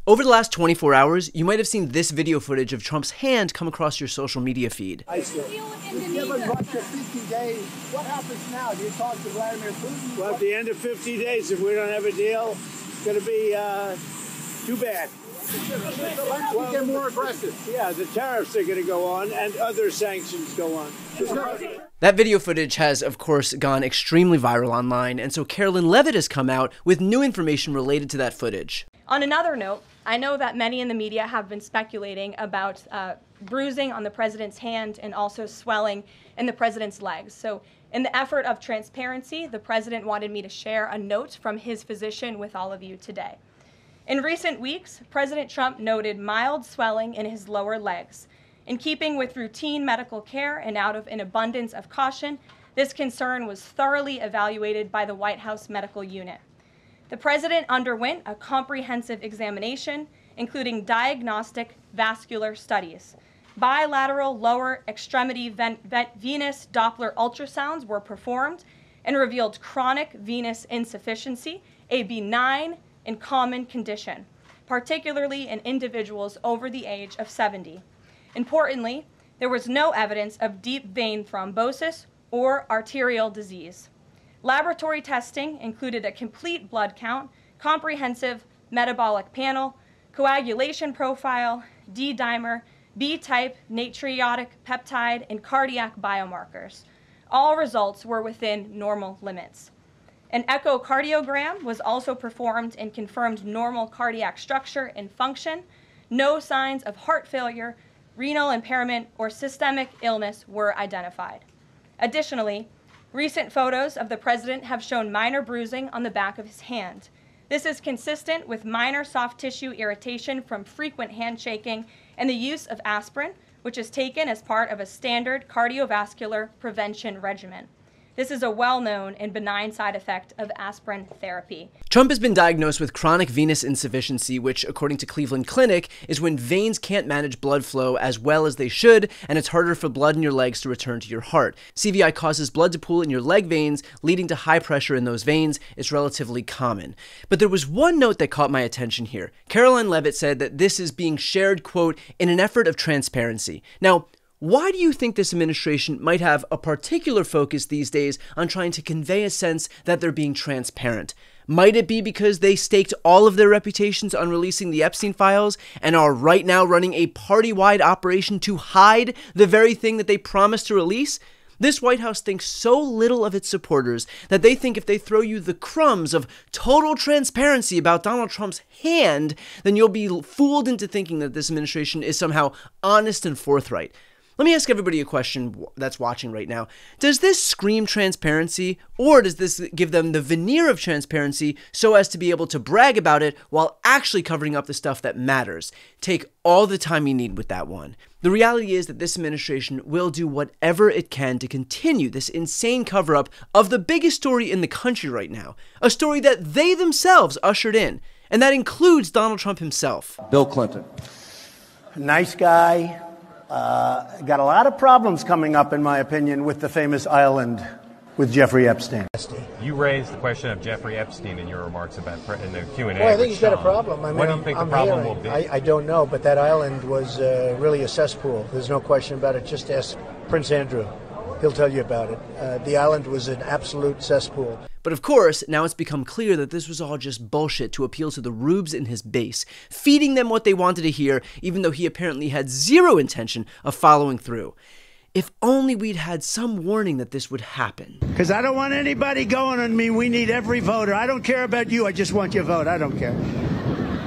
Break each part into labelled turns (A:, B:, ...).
A: Over the last 24 hours, you might have seen this video footage of Trump's hand come across your social media feed.
B: Give us up to 50 days. What happens now? Do you talk to Vladimir Putin?
C: Well, at the end of 50 days, if we don't have a deal, it's going to be too bad.
B: Let's get more aggressive.
C: Yeah, the tariffs are going to go on and other sanctions go on.
A: That video footage has, of course, gone extremely viral online, and so Carolyn Levitt has come out with new information related to that footage.
D: On another note, I know that many in the media have been speculating about bruising on the president's hand and also swelling in the president's legs. So in the effort of transparency, the president wanted me to share a note from his physician with all of you today. In recent weeks, President Trump noted mild swelling in his lower legs. In keeping with routine medical care and out of an abundance of caution, this concern was thoroughly evaluated by the White House medical unit. The president underwent a comprehensive examination, including diagnostic vascular studies. Bilateral lower extremity venous Doppler ultrasounds were performed and revealed chronic venous insufficiency, a benign and common condition, particularly in individuals over the age of 70. Importantly, there was no evidence of deep vein thrombosis or arterial disease. Laboratory testing included a complete blood count, comprehensive metabolic panel, coagulation profile, D-dimer, B-type natriuretic peptide, and cardiac biomarkers. All results were within normal limits. An echocardiogram was also performed and confirmed normal cardiac structure and function. No signs of heart failure, renal impairment, or systemic illness were identified. Additionally, recent photos of the president have shown minor bruising on the back of his hand. This is consistent with minor soft tissue irritation from frequent handshaking and the use of aspirin, which is taken as part of a standard cardiovascular prevention regimen. This is a well-known and benign side effect of aspirin therapy.
A: Trump has been diagnosed with chronic venous insufficiency, which, according to Cleveland Clinic, is when veins can't manage blood flow as well as they should, and it's harder for blood in your legs to return to your heart. CVI causes blood to pool in your leg veins, leading to high pressure in those veins. It's relatively common. But there was one note that caught my attention here. Caroline Levitt said that this is being shared, quote, in an effort of transparency. Now, why do you think this administration might have a particular focus these days on trying to convey a sense that they're being transparent? Might it be because they staked all of their reputations on releasing the Epstein files and are right now running a party-wide operation to hide the very thing that they promised to release? This White House thinks so little of its supporters that they think if they throw you the crumbs of total transparency about Donald Trump's hand, then you'll be fooled into thinking that this administration is somehow honest and forthright. Let me ask everybody a question that's watching right now. Does this scream transparency, or does this give them the veneer of transparency so as to be able to brag about it while actually covering up the stuff that matters? Take all the time you need with that one. The reality is that this administration will do whatever it can to continue this insane cover-up of the biggest story in the country right now, a story that they themselves ushered in, and that includes Donald Trump himself.
E: Bill Clinton.
B: Nice guy. Got a lot of problems coming up, in my opinion, with the famous island with Jeffrey Epstein.
F: You raised the question of Jeffrey Epstein in your remarks about in the Q&A.
G: Well, I think he's got a problem. I mean,
F: what do you think the problem will be?
G: I don't know, but that island was really a cesspool. There's no question about it. Just ask Prince Andrew. He'll tell you about it. The island was an absolute cesspool.
A: But of course, now it's become clear that this was all just bullshit to appeal to the rubes in his base, feeding them what they wanted to hear, even though he apparently had zero intention of following through. If only we'd had some warning that this would happen.
C: Because I don't want anybody going on me. We need every voter. I don't care about you. I just want your vote. I don't care.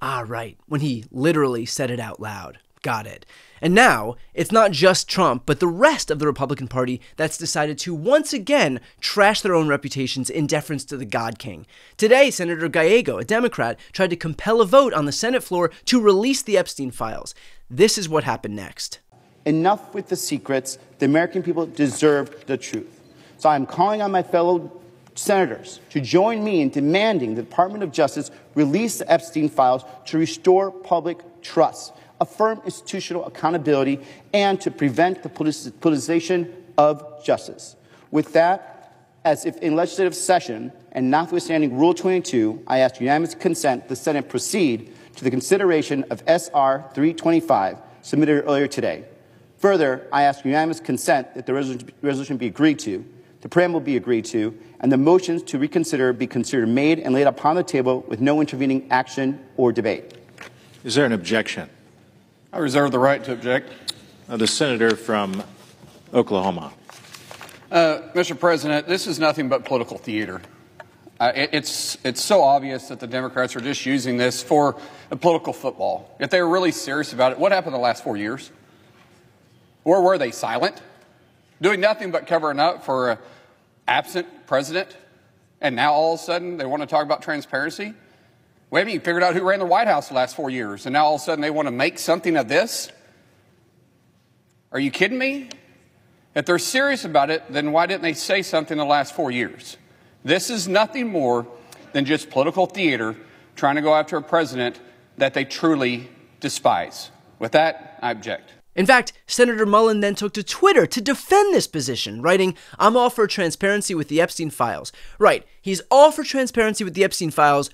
A: Ah, right. When he literally said it out loud. Got it. And now, it's not just Trump, but the rest of the Republican Party that's decided to once again trash their own reputations in deference to the God King. Today, Senator Gallego, a Democrat, tried to compel a vote on the Senate floor to release the Epstein files. This is what happened next.
H: Enough with the secrets. The American people deserve the truth. So I'm calling on my fellow senators to join me in demanding the Department of Justice release the Epstein files to restore public trust, affirm institutional accountability, and to prevent the politicization of justice. With that, as if in legislative session and notwithstanding Rule 22, I ask unanimous consent the Senate proceed to the consideration of SR 325 submitted earlier today. Further, I ask unanimous consent that the resolution be agreed to, the preamble be agreed to, and the motions to reconsider be considered made and laid upon the table with no intervening action or debate.
E: Is there an objection?
I: I reserve the right to object.
E: The senator from Oklahoma.
I: Mr. President, this is nothing but political theater. It's so obvious that the Democrats are just using this for a political football. If they were really serious about it, what happened the last 4 years? Or were they silent, doing nothing but covering up for an absent president? And now all of a sudden they want to talk about transparency? We haven't even figured out who ran the White House the last 4 years, and now all of a sudden they want to make something of this? Are you kidding me? If they're serious about it, then why didn't they say something the last 4 years? This is nothing more than just political theater trying to go after a president that they truly despise. With that, I object.
A: In fact, Senator Mullen then took to Twitter to defend this position, writing, "I'm all for transparency with the Epstein files." Right, he's all for transparency with the Epstein files,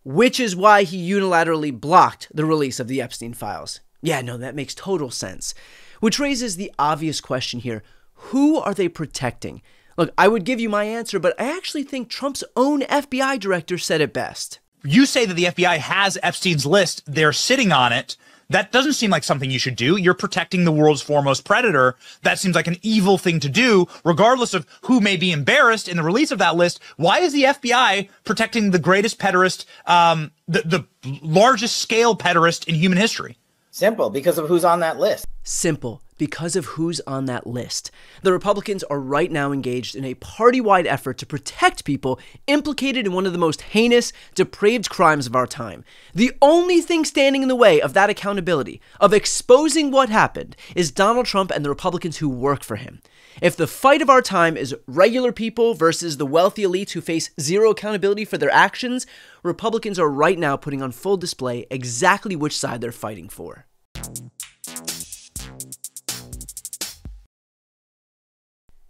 A: which is why he unilaterally blocked the release of the Epstein files. Yeah, no, that makes total sense. Which raises the obvious question here. Who are they protecting? Look, I would give you my answer, but I actually think Trump's own FBI director said it best.
J: You say that the FBI has Epstein's list. They're sitting on it. That doesn't seem like something you should do. You're protecting the world's foremost predator. That seems like an evil thing to do, regardless of who may be embarrassed in the release of that list. Why is the FBI protecting the greatest pederast, the largest scale pederast in human history?
K: Simple, because of who's on that list.
A: Simple, because of who's on that list. The Republicans are right now engaged in a party-wide effort to protect people implicated in one of the most heinous, depraved crimes of our time. The only thing standing in the way of that accountability, of exposing what happened, is Donald Trump and the Republicans who work for him. If the fight of our time is regular people versus the wealthy elites who face zero accountability for their actions, Republicans are right now putting on full display exactly which side they're fighting for.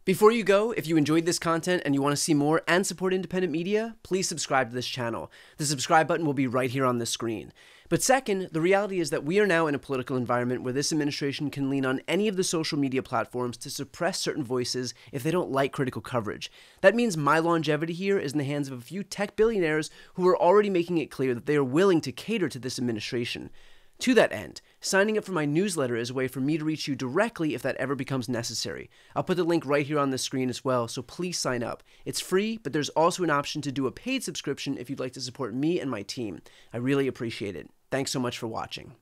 A: Before you go, if you enjoyed this content and you want to see more and support independent media, please subscribe to this channel. The subscribe button will be right here on the screen. But second, the reality is that we are now in a political environment where this administration can lean on any of the social media platforms to suppress certain voices if they don't like critical coverage. That means my longevity here is in the hands of a few tech billionaires who are already making it clear that they are willing to cater to this administration. To that end, signing up for my newsletter is a way for me to reach you directly if that ever becomes necessary. I'll put the link right here on the screen as well, so please sign up. It's free, but there's also an option to do a paid subscription if you'd like to support me and my team. I really appreciate it. Thanks so much for watching.